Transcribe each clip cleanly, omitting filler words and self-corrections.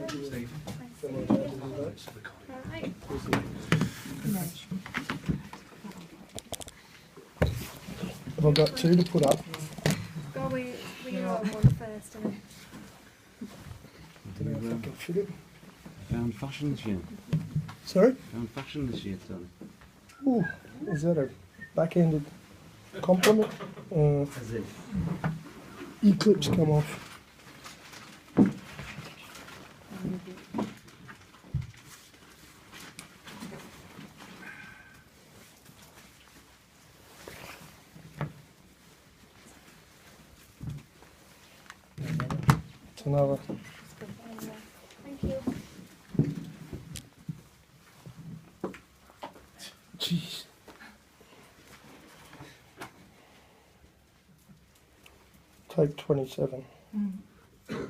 Steve. Right. Have I got two to put up? Go with your own one first and then. Don't know if I can fit it. Found fashion this year. Sorry? Found fashion this year, Tony. Ooh, is that a backhanded compliment? As if. Eclipse come off. It's another. Thank you. Jeez. Take 27. Okay.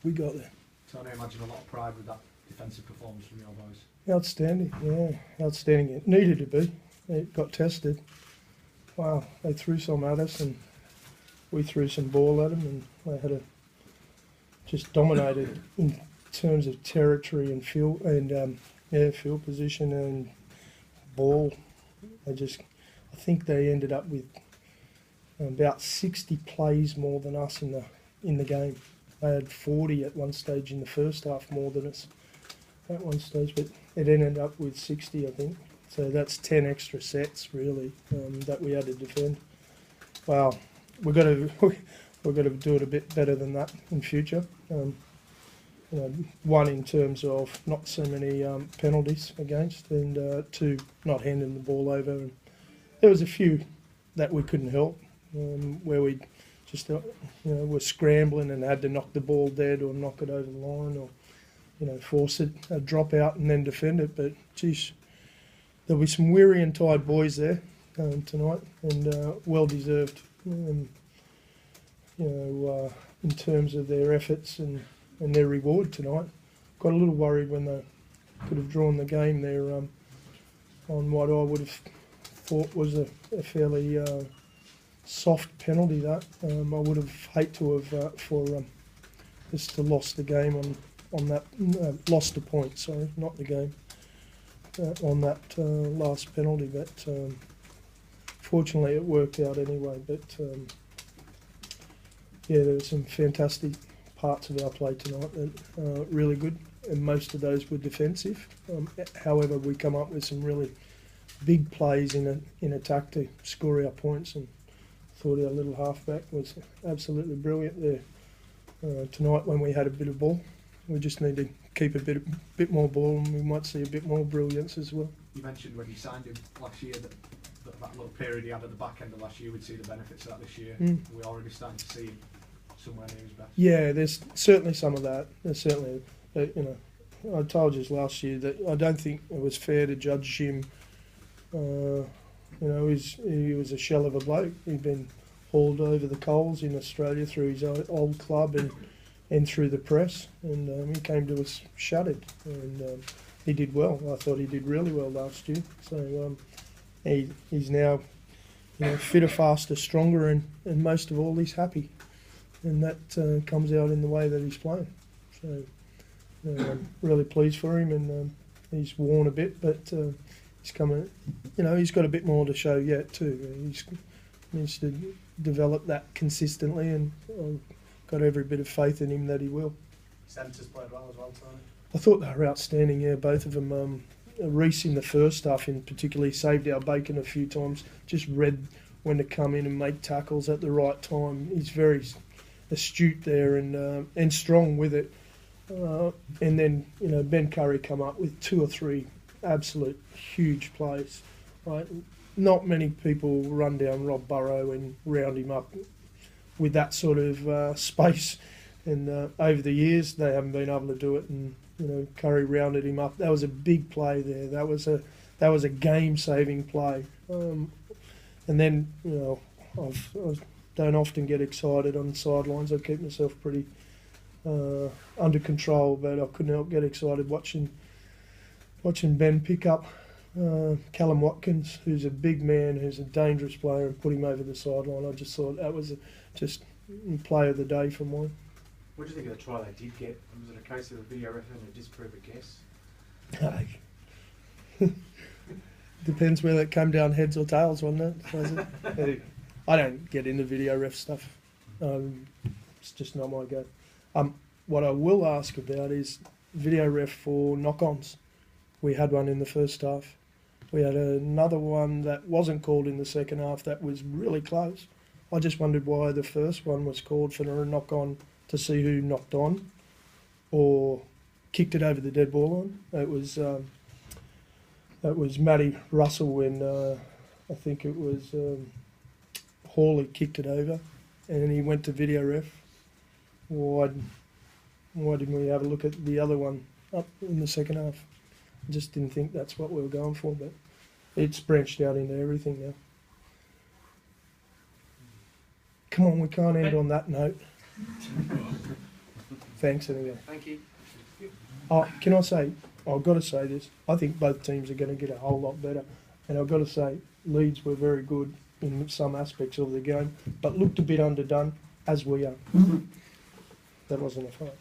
We got there. So I imagine a lot of pride with that defensive performance from your boys. Outstanding, yeah, outstanding. It needed to be. It got tested. Wow, they threw some at us and we threw some ball at them and they had a just dominated in terms of territory and field and field position and ball. I think they ended up with about 60 plays more than us in the game. They had 40 at one stage in the first half more than us at one stage, but it ended up with 60, I think. So that's 10 extra sets really that we had to defend. Wow, we've got to do it a bit better than that in future. One in terms of not so many penalties against, and two, not handing the ball over. And there was a few that we couldn't help, where we just were scrambling and had to knock the ball dead or knock it over the line or force it a drop out and then defend it. But geez, there'll be some weary and tired boys there tonight, and well deserved. In terms of their efforts and their reward tonight. Got a little worried when they could have drawn the game there on what I would have thought was a fairly soft penalty. That I would have hate to have for just to lost the game on that lost a point. Sorry, not the game on that last penalty. But fortunately, it worked out anyway. But yeah, there were some fantastic parts of our play tonight that really good, and most of those were defensive. However, we come up with some really big plays in attack to score our points, and thought our little halfback was absolutely brilliant there tonight when we had a bit of ball. We just need to keep a bit more ball, and we might see a bit more brilliance as well. You mentioned when you signed him last year that little period he had at the back end of last year, we'd see the benefits of that this year. We're already starting to see him somewhere near his best. Yeah, there's certainly some of that. There's certainly, I told you last year that I don't think it was fair to judge him. He was a shell of a bloke. He'd been hauled over the coals in Australia through his old club and through the press, and he came to us shattered, and he did well. I thought he did really well last year. So he's now fitter, faster, stronger, and most of all, he's happy. And that comes out in the way that he's playing. So I'm really pleased for him, and he's worn a bit, but he's coming. He's got a bit more to show yet too. He needs to develop that consistently, and I've got every bit of faith in him that he will. Centres played well as well, Tony. I thought they were outstanding. Yeah, both of them. Reece in the first half, in particular, saved our bacon a few times. Just read when to come in and make tackles at the right time. He's very astute there and strong with it. And then Ben Curry come up with 2 or 3 absolute huge plays. Right, not many people run down Rob Burrow and round him up with that sort of space. And over the years, they haven't been able to do it. And Curry rounded him up. That was a big play there. That was a game-saving play. And then I don't often get excited on the sidelines. I keep myself pretty under control, but I couldn't help get excited watching watching Ben pick up Callum Watkins, who's a big man, who's a dangerous player, and put him over the sideline. I just thought that was just play of the day for mine. What do you think of the try they did get? Was it a case of the video ref having to disprove a guess? Depends whether it came down heads or tails, wasn't it? Was it? I don't get into video ref stuff. It's just not my go. What I will ask about is video ref for knock-ons. We had one in the first half. We had another one that wasn't called in the second half that was really close. I just wondered why the first one was called for a knock-on to see who knocked on or kicked it over the dead ball line. That was Matty Russell when I think it was Hawley kicked it over and he went to video ref. Why didn't we have a look at the other one up in the second half? I just didn't think that's what we were going for, but it's branched out into everything now. Come on, we can't end on that note. Thanks anyway. Thank you. Oh, can I say, I've got to say this, I think both teams are going to get a whole lot better. And I've got to say, Leeds were very good in some aspects of the game, but looked a bit underdone, as we are. That wasn't a fight.